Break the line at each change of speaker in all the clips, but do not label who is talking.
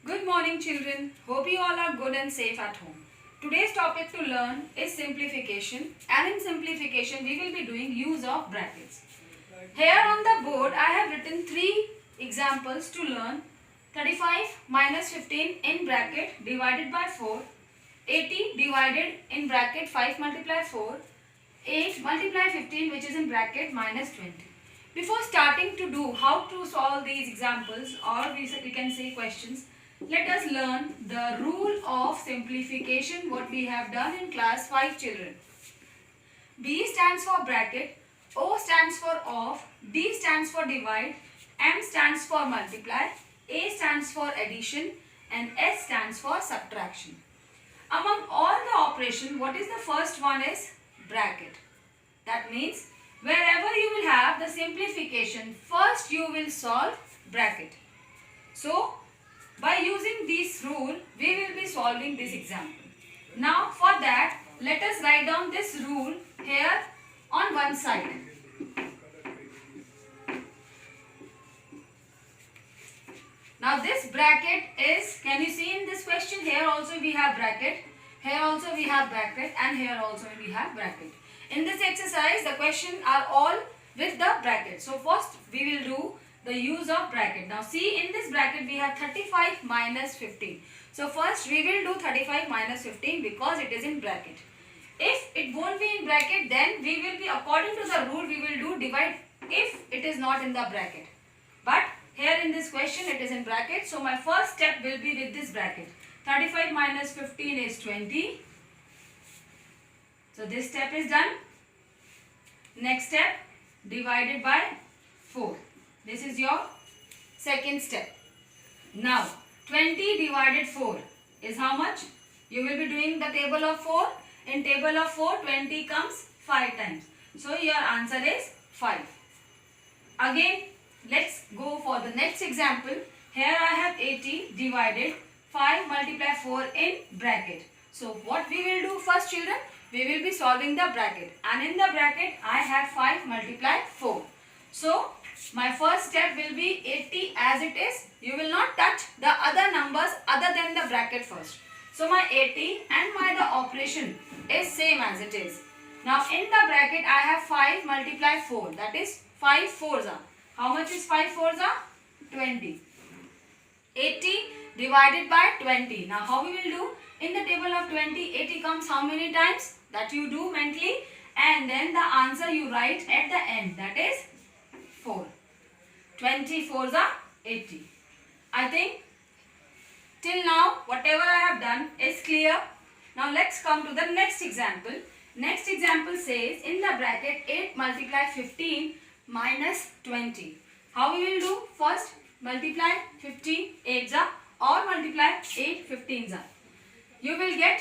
Good morning children. Hope you all are good and safe at home. Today's topic to learn is simplification, and in simplification we will be doing use of brackets. Here on the board I have written 3 examples to learn. 35 minus 15 in bracket divided by 4, 80 divided in bracket 5 multiply 4, 8 multiply 15 which is in bracket minus 20. Before starting to do how to solve these examples, or we can say questions, let us learn the rule of simplification what we have done in class 5 children. B stands for bracket, O stands for of, D stands for divide, M stands for multiply, A stands for addition and S stands for subtraction. Among all the operation, what is the first one is bracket. That means wherever you will have the simplification, first you will solve bracket. So by using this rule, we will be solving this example. Now for that, let us write down this rule here on one side. Now this bracket is, can you see in this question, here also we have bracket, here also we have bracket and here also we have bracket. In this exercise, the questions are all with the bracket. So first we will do the use of bracket. Now see, in this bracket we have 35 minus 15. So first we will do 35 minus 15 because it is in bracket. If it won't be in bracket, then we will be, according to the rule, we will do divide if it is not in the bracket. But here in this question it is in bracket. So my first step will be with this bracket. 35 minus 15 is 20. So this step is done. Next step, divided by 4. This is your second step. Now 20 divided 4 is how much? You will be doing the table of 4. In table of 4, 20 comes 5 times. So your answer is 5. Again, let's go for the next example. Here I have 80 divided 5 multiply 4 in bracket. So what we will do first, children? We will be solving the bracket. And in the bracket, I have 5 multiply 4. So my first step will be 80 as it is. You will not touch the other numbers other than the bracket first. So my 80 and the operation is same as it is. Now in the bracket I have 5 multiply 4. That is 5 fours are. How much is 5 fours are? 20. 80 divided by 20. Now how we will do? In the table of 20, 80 comes how many times? That you do mentally, and then the answer you write at the end. That is 4. 20 fours are 80. I think till now whatever I have done is clear. Now let's come to the next example. Next example says in the bracket 8 multiply 15 minus 20. How we will do? First multiply 15 8s are, or multiply 8 15s are. You will get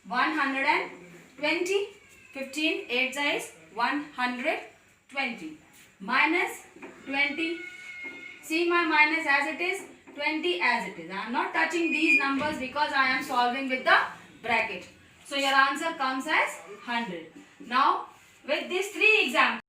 120. 15 8s is 120 minus 20. See my minus as it is, 20 as it is. I am not touching these numbers because I am solving with the bracket. So your answer comes as 100. Now with these 3 examples,